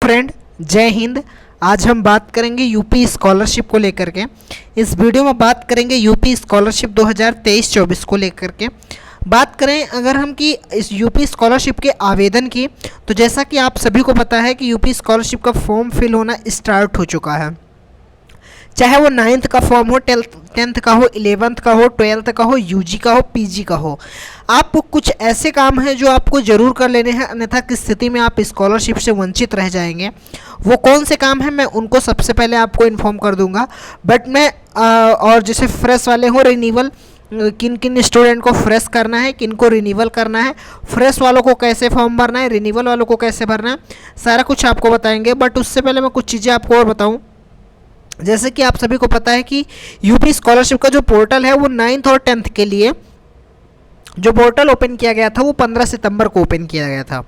Friend, जय हिंद। आज हम बात करेंगे यूपी स्कॉलरशिप को लेकर के। इस वीडियो में बात करेंगे यूपी स्कॉलरशिप 2023-24 को लेकर के। बात करें अगर हम कि इस यूपी स्कॉलरशिप के आवेदन की, तो जैसा कि आप सभी को पता है कि यूपी स्कॉलरशिप का फॉर्म फिल होना स्टार्ट हो चुका है। चाहे वो 9th का फॉर्म हो, 10th का हो, 11th का हो, 12th का हो, यूजी का हो, पीजी का हो। आप कुछ ऐसे काम हैं जो आपको ज़रूर कर लेने हैं, अन्यथा किस स्थिति में आप स्कॉलरशिप से वंचित रह जाएंगे। वो कौन से काम हैं मैं उनको सबसे पहले आपको इन्फॉर्म कर दूंगा। बट मैं और जैसे फ्रेश वाले हो, रिन्यूअल किन किन स्टूडेंट को फ्रेश करना है, किन को रिन्यूअल करना है, फ्रेश वालों को कैसे फॉर्म भरना है, रिन्यूअल वालों को कैसे भरना है, सारा कुछ आपको बताएंगे। बट उससे पहले मैं कुछ चीज़ें आपको और बताऊँ। जैसे कि आप सभी को पता है कि यूपी स्कॉलरशिप का जो पोर्टल है वो 9th और 10th के लिए जो पोर्टल ओपन किया गया था वो 15 सितंबर को ओपन किया गया था।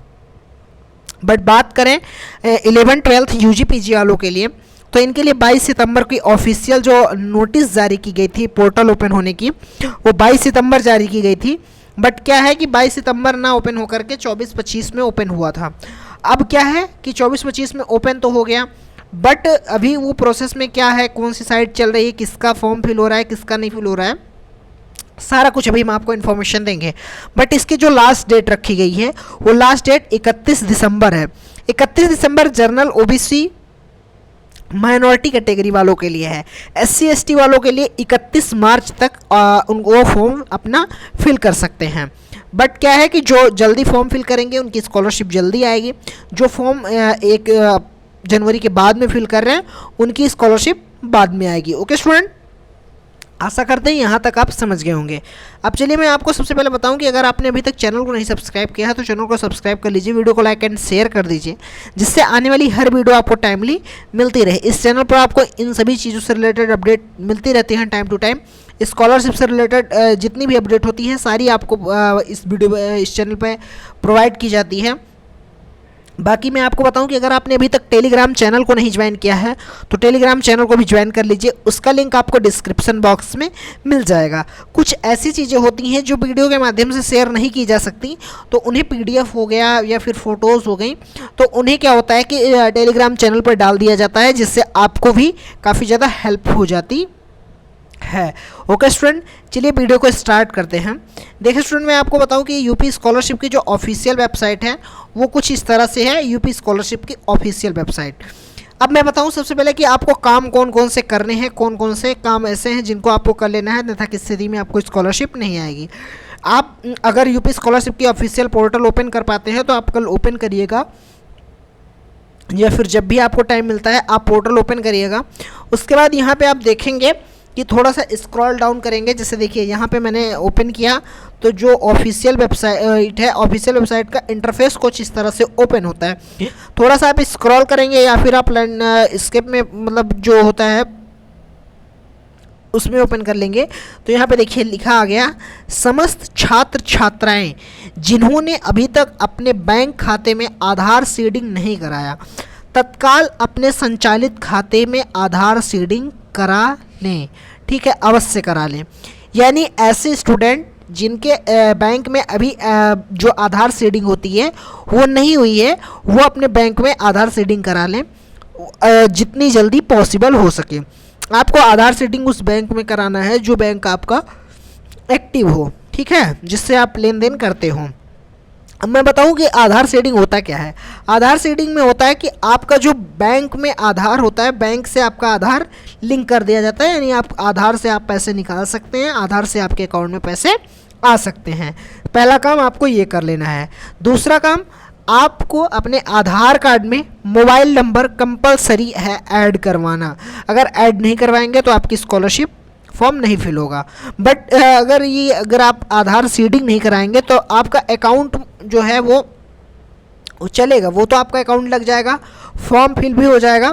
बट बात करें 11th 12th यूजी पीजी वालों के लिए, तो इनके लिए 22 सितंबर की ऑफिशियल जो नोटिस जारी की गई थी पोर्टल ओपन होने की, वो 22 सितंबर जारी की गई थी। बट क्या है कि 22 सितंबर ना ओपन होकर के 24-25 में ओपन हुआ था। अब क्या है कि 24-25 में ओपन तो हो गया, बट अभी वो प्रोसेस में क्या है, कौन सी साइट चल रही है, किसका फॉर्म फिल हो रहा है, किसका नहीं फिल हो रहा है, सारा कुछ अभी हम आपको इन्फॉर्मेशन देंगे। बट इसकी जो लास्ट डेट रखी गई है वो लास्ट डेट 31 दिसंबर है। 31 दिसंबर जनरल ओबीसी माइनॉरिटी कैटेगरी वालों के लिए है। SC ST वालों के लिए 31 मार्च तक उनको फॉर्म अपना फिल कर सकते हैं। बट क्या है कि जो जल्दी फॉर्म फिल करेंगे उनकी स्कॉलरशिप जल्दी आएगी। जो फॉर्म 1 जनवरी के बाद में फिल कर रहे हैं उनकी स्कॉलरशिप बाद में आएगी। ओके स्टूडेंट, आशा करते हैं यहाँ तक आप समझ गए होंगे। अब चलिए मैं आपको सबसे पहले बताऊं कि अगर आपने अभी तक चैनल को नहीं सब्सक्राइब किया है तो चैनल को सब्सक्राइब कर लीजिए, वीडियो को लाइक एंड शेयर कर दीजिए, जिससे आने वाली हर वीडियो आपको टाइमली मिलती रहे। इस चैनल पर आपको इन सभी चीज़ों से रिलेटेड अपडेट मिलती रहती हैं टाइम टू टाइम। स्कॉलरशिप से रिलेटेड जितनी भी अपडेट होती है सारी आपको इस चैनल पर प्रोवाइड की जाती है। बाकी मैं आपको बताऊं कि अगर आपने अभी तक टेलीग्राम चैनल को नहीं ज्वाइन किया है तो टेलीग्राम चैनल को भी ज्वाइन कर लीजिए, उसका लिंक आपको डिस्क्रिप्शन बॉक्स में मिल जाएगा। कुछ ऐसी चीज़ें होती हैं जो वीडियो के माध्यम से शेयर नहीं की जा सकती, तो उन्हें PDF हो गया या फिर फ़ोटोज़ हो गई, तो उन्हें क्या होता है कि टेलीग्राम चैनल पर डाल दिया जाता है, जिससे आपको भी काफ़ी ज़्यादा हेल्प हो जाती है। ओके स्टूडेंट, चलिए वीडियो को स्टार्ट करते हैं। देखिए स्टूडेंट, मैं आपको बताऊं कि यूपी स्कॉलरशिप की जो ऑफिशियल वेबसाइट है वो कुछ इस तरह से है। यूपी स्कॉलरशिप की ऑफिशियल वेबसाइट। अब मैं बताऊं सबसे पहले कि आपको काम कौन कौन से करने हैं, कौन कौन से काम ऐसे हैं जिनको आपको कर लेना है, तथा किस स्थिति में आपको स्कॉलरशिप नहीं आएगी। आप अगर यूपी स्कॉलरशिप की ऑफिशियल पोर्टल ओपन कर पाते हैं तो आप कल ओपन करिएगा, या फिर जब भी आपको टाइम मिलता है आप पोर्टल ओपन करिएगा। उसके बाद यहाँ पे आप देखेंगे कि थोड़ा सा स्क्रॉल डाउन करेंगे। जैसे देखिए यहाँ पे मैंने ओपन किया तो जो ऑफिशियल वेबसाइट है, ऑफिशियल वेबसाइट का इंटरफेस कुछ इस तरह से ओपन होता है। थोड़ा सा आप स्क्रॉल करेंगे या फिर आप स्केप में मतलब जो होता है उसमें ओपन कर लेंगे तो यहाँ पे देखिए लिखा आ गया, समस्त छात्र छात्राएं जिन्होंने अभी तक अपने बैंक खाते में आधार सीडिंग नहीं कराया, तत्काल अपने संचालित खाते में आधार सीडिंग करा लें। ठीक है, अवश्य करा लें। यानी ऐसे स्टूडेंट जिनके बैंक में अभी जो आधार सीडिंग होती है वो नहीं हुई है, वो अपने बैंक में आधार सीडिंग करा लें जितनी जल्दी पॉसिबल हो सके। आपको आधार सीडिंग उस बैंक में कराना है जो बैंक आपका एक्टिव हो, ठीक है, जिससे आप लेन देन करते हो। अब मैं बताऊं कि आधार सीडिंग होता क्या है। आधार सीडिंग में होता है कि आपका जो बैंक में आधार होता है, बैंक से आपका आधार लिंक कर दिया जाता है, यानी आप आधार से आप पैसे निकाल सकते हैं, आधार से आपके अकाउंट में पैसे आ सकते हैं। पहला काम आपको ये कर लेना है। दूसरा काम, आपको अपने आधार कार्ड में मोबाइल नंबर कंपलसरी है ऐड करवाना। अगर ऐड नहीं करवाएंगे तो आपकी स्कॉलरशिप फॉर्म नहीं फिल होगा। बट अगर आप आधार सीडिंग नहीं कराएंगे तो आपका अकाउंट जो है वो चलेगा, वो तो आपका अकाउंट लग जाएगा, फॉर्म फिल भी हो जाएगा।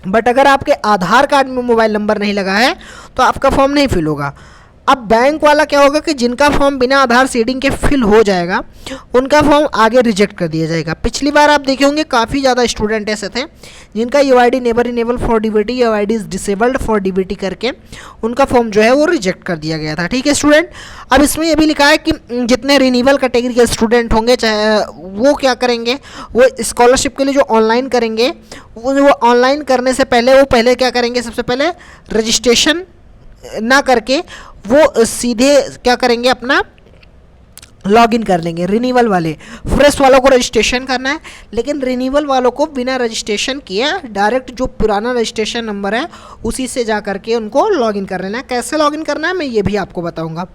बट अगर आपके आधार कार्ड में मोबाइल नंबर नहीं लगा है तो आपका फॉर्म नहीं फिल होगा। अब बैंक वाला क्या होगा कि जिनका फॉर्म बिना आधार सीडिंग के फिल हो जाएगा उनका फॉर्म आगे रिजेक्ट कर दिया जाएगा। पिछली बार आप देखे होंगे काफ़ी ज़्यादा स्टूडेंट ऐसे थे जिनका UID never enable for DBT, UID is disabled for DBT करके उनका फॉर्म जो है वो रिजेक्ट कर दिया गया था। ठीक है स्टूडेंट, अब इसमें ये भी लिखा है कि जितने रिन्यूअल कैटेगरी के स्टूडेंट होंगे चाहे वो क्या करेंगे, वो स्कॉलरशिप के लिए जो ऑनलाइन करेंगे वो ऑनलाइन करने से पहले वो पहले क्या करेंगे, सबसे पहले रजिस्ट्रेशन ना करके वो सीधे क्या करेंगे, अपना लॉगिन कर लेंगे। रिन्यूअल वाले, फ्रेश वालों को रजिस्ट्रेशन करना है, लेकिन रिन्यूअल वालों को बिना रजिस्ट्रेशन किए डायरेक्ट जो पुराना रजिस्ट्रेशन नंबर है उसी से जा करके उनको लॉगिन कर लेना है। कैसे लॉगिन करना है मैं ये भी आपको बताऊंगा।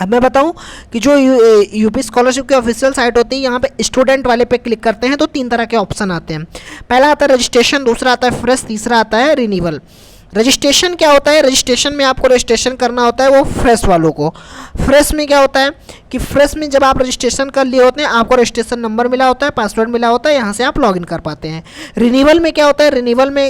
अब मैं बताऊं कि जो यूपी स्कॉलरशिप की ऑफिशियल साइट होती है, यहाँ पे स्टूडेंट वाले पे क्लिक करते हैं तो 3 तरह के ऑप्शन आते हैं। पहला आता है रजिस्ट्रेशन, दूसरा आता है फ्रेश, तीसरा आता है रिन्यूअल। रजिस्ट्रेशन क्या होता है, रजिस्ट्रेशन में आपको रजिस्ट्रेशन करना होता है वो फ्रेश वालों को। फ्रेश में क्या होता है कि फ्रेश में जब आप रजिस्ट्रेशन कर लिए होते हैं आपको रजिस्ट्रेशन नंबर मिला होता है, पासवर्ड मिला होता है, यहाँ से आप लॉगिन कर पाते हैं। रिन्यूअल में क्या होता है, रिन्यूअल में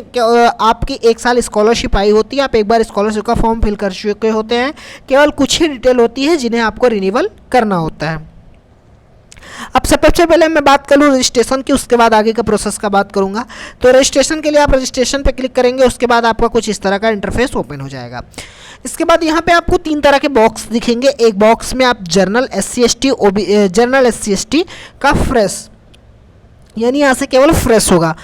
आपकी 1 साल स्कॉलरशिप आई होती है, आप एक बार स्कॉलरशिप का फॉर्म फिल कर चुके होते हैं, केवल कुछ ही डिटेल होती है जिन्हें आपको रिन्यूअल करना होता है। अब सबसे पहले मैं बात करूँ रजिस्ट्रेशन की, उसके बाद आगे का प्रोसेस का बात करूँगा। तो रजिस्ट्रेशन के लिए आप रजिस्ट्रेशन पे क्लिक करेंगे, उसके बाद आपका कुछ इस तरह का इंटरफेस ओपन हो जाएगा। इसके बाद यहाँ पे आपको 3 तरह के बॉक्स दिखेंगे। एक बॉक्स में आप जनरल SC/ST जनरल SC/ST का फ्रेश, यानी यहाँ से केवल फ्रेश होगा।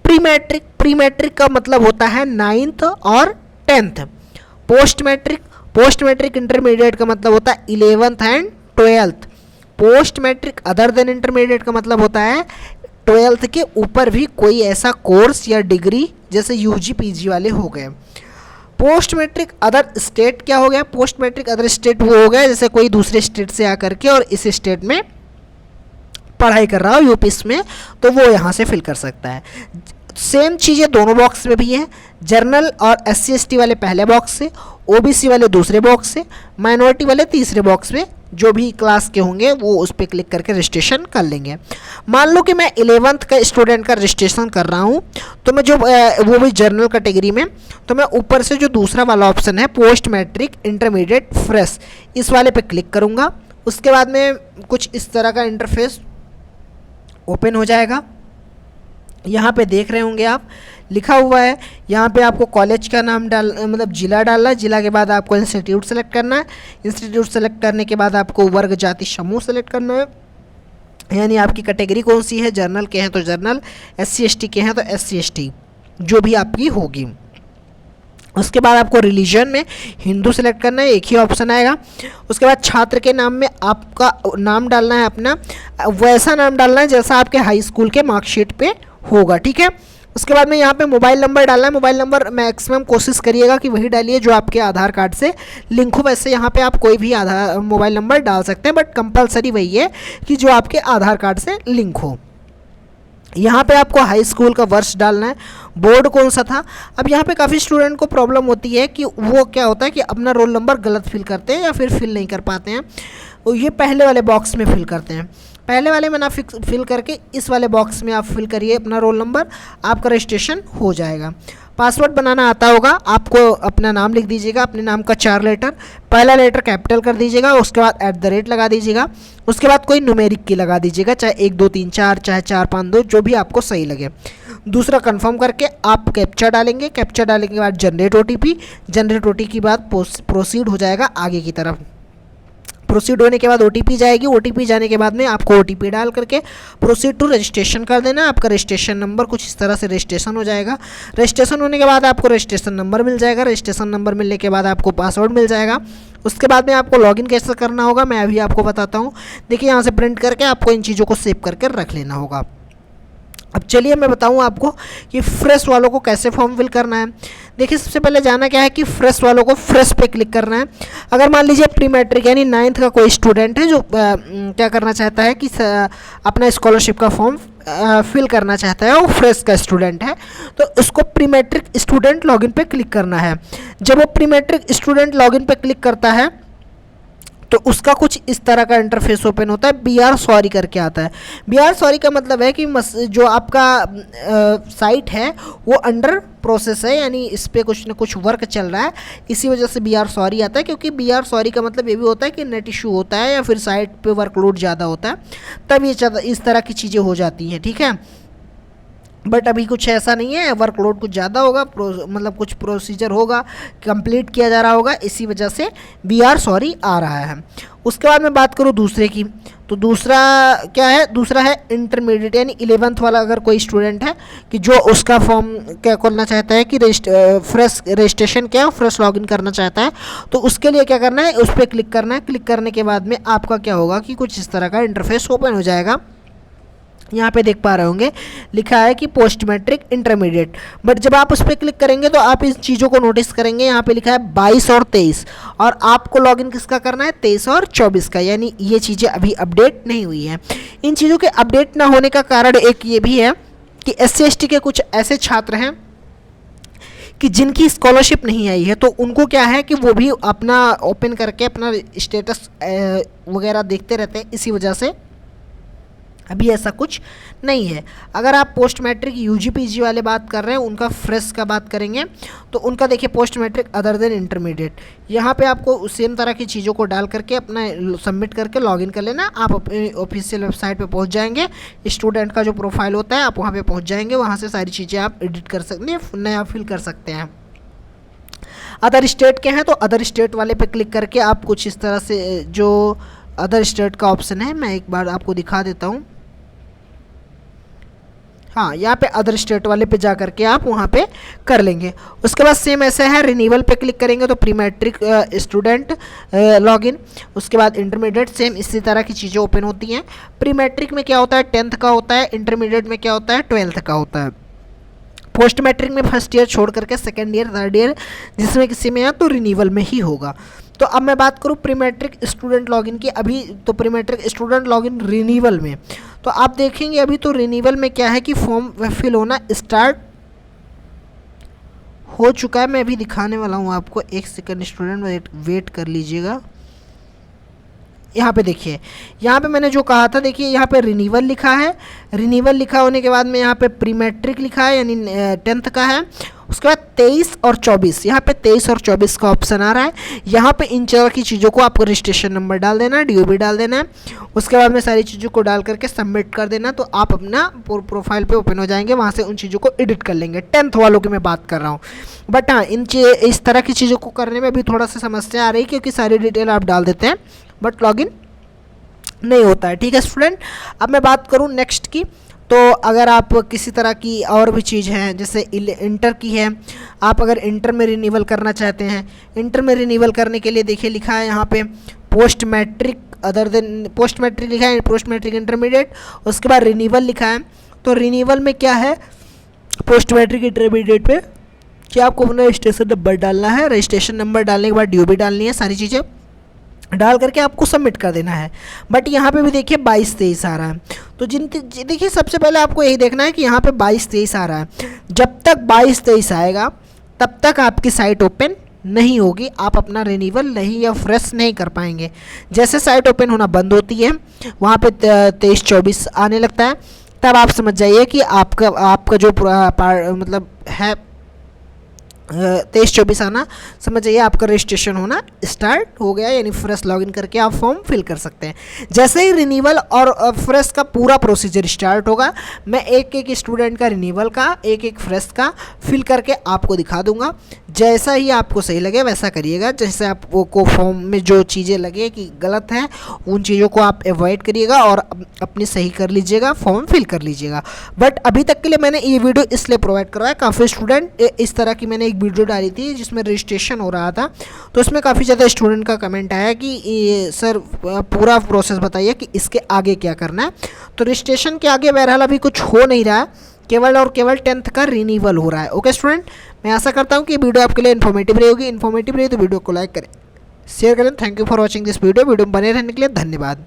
प्री मैट्रिक का मतलब होता है 9th और 10th। पोस्ट मैट्रिक इंटरमीडिएट का मतलब होता है 11th and 12th। Post matric other than intermediate का मतलब होता है 12th के ऊपर भी कोई ऐसा कोर्स या डिग्री जैसे UG PG वाले हो गए। पोस्ट मैट्रिक अदर स्टेट क्या हो गया, पोस्ट मैट्रिक अदर स्टेट वो हो गया जैसे कोई दूसरे स्टेट से आकर के और इस स्टेट में पढ़ाई कर रहा हो यूपी में, तो वो यहाँ से फिल कर सकता है। सेम चीज़ें दोनों बॉक्स में भी है। जनरल और SC/ST वाले पहले बॉक्स से, OBC वाले दूसरे बॉक्स से, माइनॉरिटी वाले तीसरे बॉक्स में, जो भी क्लास के होंगे वो उस पर क्लिक करके रजिस्ट्रेशन कर लेंगे। मान लो कि मैं 11th का स्टूडेंट का रजिस्ट्रेशन कर रहा हूँ, तो मैं जो वो भी जनरल कैटेगरी में, तो मैं ऊपर से जो दूसरा वाला ऑप्शन है पोस्ट मैट्रिक इंटरमीडिएट फ्रेश, इस वाले पे क्लिक करूँगा। उसके बाद में कुछ इस तरह का इंटरफेस ओपन हो जाएगा। यहाँ पे देख रहे होंगे आप, लिखा हुआ है यहाँ पे आपको कॉलेज का नाम मतलब जिला डालना है। जिला के बाद आपको इंस्टीट्यूट सेलेक्ट करना है। इंस्टीट्यूट सेलेक्ट करने के बाद आपको वर्ग जाति समूह सेलेक्ट करना है, यानी आपकी कैटेगरी कौन सी है। जनरल के हैं तो जनरल, SC/ST के हैं तो SC/ST, जो भी आपकी होगी। उसके बाद आपको रिलीजन में हिंदू सेलेक्ट करना है, एक ही ऑप्शन आएगा। उसके बाद छात्र के नाम में आपका नाम डालना है, अपना वैसा नाम डालना है जैसा आपके हाई स्कूल के मार्कशीट पे होगा। ठीक है, उसके बाद में यहाँ पे मोबाइल नंबर डालना है। मोबाइल नंबर मैक्सिमम कोशिश करिएगा कि वही डालिए जो आपके आधार कार्ड से लिंक हो। वैसे यहाँ पे आप कोई भी आधार मोबाइल नंबर डाल सकते हैं, बट कंपलसरी वही है कि जो आपके आधार कार्ड से लिंक हो। यहाँ पे आपको हाई स्कूल का वर्ष डालना है, बोर्ड कौन सा था। अब यहाँ पे काफ़ी स्टूडेंट को प्रॉब्लम होती है कि वो क्या होता है कि अपना रोल नंबर गलत फिल करते हैं या फिर फिल नहीं कर पाते हैं, वो ये पहले वाले बॉक्स में फिल करते हैं। पहले वाले में ना फिल करके इस वाले बॉक्स में आप फिल करिए अपना रोल नंबर, आपका रजिस्ट्रेशन हो जाएगा। पासवर्ड बनाना आता होगा आपको, अपना नाम लिख दीजिएगा, अपने नाम का 4 लेटर, पहला लेटर कैपिटल कर दीजिएगा, उसके बाद @ लगा दीजिएगा, उसके बाद कोई न्यूमेरिक की लगा दीजिएगा, चाहे 1 2 3 4, चाहे 4 5 2, जो भी आपको सही लगे। दूसरा कंफर्म करके आप कैप्चा डालेंगे। कैप्चा डालने के बाद जनरेट OTP की बाद प्रोसीड हो जाएगा आगे की तरफ। प्रोसीड होने के बाद OTP जाएगी। OTP जाने के बाद में आपको OTP डाल करके प्रोसीड टू रजिस्ट्रेशन कर देना। आपका रजिस्ट्रेशन नंबर कुछ इस तरह से रजिस्ट्रेशन हो जाएगा। रजिस्ट्रेशन होने के बाद आपको रजिस्ट्रेशन नंबर मिल जाएगा। रजिस्ट्रेशन नंबर मिलने के बाद आपको पासवर्ड मिल जाएगा। उसके बाद में आपको लॉगिन कैसे करना होगा मैं अभी आपको बताता हूँ। देखिए यहाँ से प्रिंट करके आपको इन चीज़ों को सेव करके रख लेना होगा। अब चलिए मैं बताऊं आपको कि फ्रेश वालों को कैसे फॉर्म फिल करना है। देखिए सबसे पहले जाना क्या है कि फ्रेश वालों को फ्रेश पे क्लिक करना है। अगर मान लीजिए प्री मैट्रिक यानी 9th का कोई स्टूडेंट है जो क्या करना चाहता है कि अपना स्कॉलरशिप का फॉर्म फिल करना चाहता है, वो फ्रेश का स्टूडेंट है, तो उसको प्री मैट्रिक स्टूडेंट लॉगिन पे क्लिक करना है। जब वो प्री मैट्रिक स्टूडेंट लॉगिन पे क्लिक करता है तो उसका कुछ इस तरह का इंटरफेस ओपन होता है। BR सॉरी करके आता है। BR सॉरी का मतलब है कि जो आपका साइट है वो अंडर प्रोसेस है, यानी इस पर कुछ ना कुछ वर्क चल रहा है, इसी वजह से बी आर सॉरी आता है। क्योंकि बी आर सॉरी का मतलब ये भी होता है कि नेट इशू होता है या फिर साइट पे वर्कलोड ज़्यादा होता है, तब ये इस तरह की चीज़ें हो जाती हैं, ठीक है। बट अभी कुछ ऐसा नहीं है, वर्कलोड कुछ ज़्यादा होगा, मतलब कुछ प्रोसीजर होगा, कंप्लीट किया जा रहा होगा, इसी वजह से बी आर सॉरी आ रहा है। उसके बाद मैं बात करूँ दूसरे की, तो दूसरा क्या है, दूसरा है इंटरमीडिएट, यानी 11th वाला अगर कोई स्टूडेंट है कि जो उसका फॉर्म क्या खोलना चाहता है कि फ्रेश रजिस्ट्रेशन क्या फ्रेश लॉगिन करना चाहता है, तो उसके लिए क्या करना है, उस पर क्लिक करना है। क्लिक करने के बाद में आपका क्या होगा कि कुछ इस तरह का इंटरफेस ओपन हो जाएगा। यहाँ पे देख पा रहे होंगे लिखा है कि पोस्ट मैट्रिक इंटरमीडिएट, बट जब आप उस पर क्लिक करेंगे तो आप इन चीज़ों को नोटिस करेंगे। यहाँ पे लिखा है 22 और 23, और आपको लॉगिन किसका करना है, 23 और 24 का, यानी ये चीज़ें अभी अपडेट नहीं हुई हैं। इन चीज़ों के अपडेट ना होने का कारण एक ये भी है कि SC/ST के कुछ ऐसे छात्र हैं कि जिनकी स्कॉलरशिप नहीं आई है, तो उनको क्या है कि वो भी अपना ओपन करके अपना स्टेटस वगैरह देखते रहते हैं, इसी वजह से अभी ऐसा कुछ नहीं है। अगर आप पोस्ट मैट्रिक UG PG वाले बात कर रहे हैं, उनका फ्रेश का बात करेंगे, तो उनका देखिए post matric other than intermediate, यहाँ पे आपको सेम तरह की चीज़ों को डाल करके अपना सबमिट करके लॉगिन कर लेना। आप अपनी ऑफिशियल वेबसाइट पे पहुँच जाएंगे, स्टूडेंट का जो प्रोफाइल होता है आप वहाँ पे पहुँच जाएंगे, वहाँ से सारी चीज़ें आप एडिट कर सकते हैं, नया फिल कर सकते हैं। अदर स्टेट के हैं तो अदर स्टेट वाले पे क्लिक करके आप कुछ इस तरह से, जो अदर स्टेट का ऑप्शन है मैं एक बार आपको दिखा देता हूँ। हाँ, यहाँ पे अदर स्टेट वाले पे जा करके आप वहाँ पे कर लेंगे। उसके बाद सेम ऐसे है, रिन्यूअल पे क्लिक करेंगे तो प्री मैट्रिक स्टूडेंट लॉगिन, उसके बाद इंटरमीडिएट, सेम इसी तरह की चीज़ें ओपन होती हैं। प्री मैट्रिक में क्या होता है, 10th का होता है, इंटरमीडिएट में क्या होता है, 12th का होता है। पोस्ट मैट्रिक में फर्स्ट ईयर छोड़ करके सेकेंड ईयर, थर्ड ईयर जिसमें किसी में है तो रिन्यूअल में ही होगा। तो अब मैं बात करूँ प्री मैट्रिक स्टूडेंट लॉगिन की, अभी तो pre matric student login renewal में, तो आप देखेंगे अभी तो रिन्यूअल में क्या है कि फॉर्म फिल होना स्टार्ट हो चुका है। मैं अभी दिखाने वाला हूँ आपको, एक सेकंड स्टूडेंट वेट कर लीजिएगा। यहाँ पे देखिए, यहाँ पे मैंने जो कहा था, देखिए यहाँ पे रिन्यूअल लिखा है, रिन्यूअल लिखा होने के बाद में यहाँ पे प्री मैट्रिक लिखा है, यानी 10th का है। उसके बाद 23 और 24, यहाँ पे 23 और 24 का ऑप्शन आ रहा है। यहाँ पे इन तरह की चीज़ों को आपको रजिस्ट्रेशन नंबर डाल देना है, DOB डाल देना है, उसके बाद में सारी चीज़ों को डाल करके सबमिट कर देना, तो आप अपना प्रोफाइल पे ओपन हो जाएंगे, वहाँ से उन चीज़ों को एडिट कर लेंगे। 10th वालों की मैं बात कर रहा हूँ। बट हाँ, इस तरह की चीज़ों को करने में भी थोड़ा सा समस्या आ रही है, क्योंकि सारी डिटेल आप डाल देते हैं बट लॉगिन नहीं होता है। ठीक है स्टूडेंट, अब मैं बात करूँ नेक्स्ट की, तो अगर आप किसी तरह की और भी चीज़ हैं, जैसे इंटर की है, आप अगर इंटर में रिन्यूअल करना चाहते हैं, इंटर में रिन्यूअल करने के लिए देखिए लिखा है यहाँ पे post matric other than, post matric लिखा है, पोस्ट मैट्रिक इंटरमीडिएट, उसके बाद रिन्यूअल लिखा है। तो रिन्यूअल में क्या है, पोस्ट मैट्रिक इंटरमीडिएट पे क्या आपको अपना रजिस्ट्रेशन नंबर डालना है, रजिस्ट्रेशन नंबर डालने के बाद DOB डालनी है, सारी चीज़ें डाल करके आपको सबमिट कर देना है। बट यहाँ पे भी देखिए 22-23 आ रहा है, तो देखिए सबसे पहले आपको यही देखना है कि यहाँ पे 22-23 आ रहा है। जब तक 22-23 आएगा तब तक आपकी साइट ओपन नहीं होगी, आप अपना रिन्यूअल नहीं या फ्रेश नहीं कर पाएंगे। जैसे साइट ओपन होना बंद होती है, वहाँ पे 23-24 आने लगता है, तब आप समझ जाइए कि आपका जो मतलब है 23-24 आना, समझ जाइए आपका रजिस्ट्रेशन होना स्टार्ट हो गया, यानी फ्रेश लॉगिन करके आप फॉर्म फिल कर सकते हैं। जैसे ही रिन्यूअल और फ्रेश का पूरा प्रोसीजर स्टार्ट होगा, मैं एक एक स्टूडेंट का रिन्यूअल का, एक एक फ्रेश का फिल करके आपको दिखा दूंगा। जैसा ही आपको सही लगे वैसा करिएगा, जैसे आपको फॉर्म में जो चीज़ें लगे कि गलत हैं उन चीज़ों को आप अवॉइड करिएगा और अपनी सही कर लीजिएगा, फॉर्म फिल कर लीजिएगा। बट अभी तक के लिए मैंने ये वीडियो इसलिए प्रोवाइड करवाया, काफ़ी स्टूडेंट इस तरह की मैंने एक वीडियो डाली थी जिसमें रजिस्ट्रेशन हो रहा था, तो उसमें काफ़ी ज़्यादा स्टूडेंट का कमेंट आया कि सर पूरा प्रोसेस बताइए कि इसके आगे क्या करना है। तो रजिस्ट्रेशन के आगे बहरहाल अभी कुछ हो नहीं रहा है, केवल और केवल 10th का रिन्यूअल हो रहा है। ओके स्टूडेंट, मैं आशा करता हूँ कि वीडियो आपके लिए इन्फॉर्मेटिव रहेगी। इन्फॉर्मेटिव रही तो वीडियो को लाइक करें, शेयर करें। Thank you for watching this video में बने रहने के लिए धन्यवाद।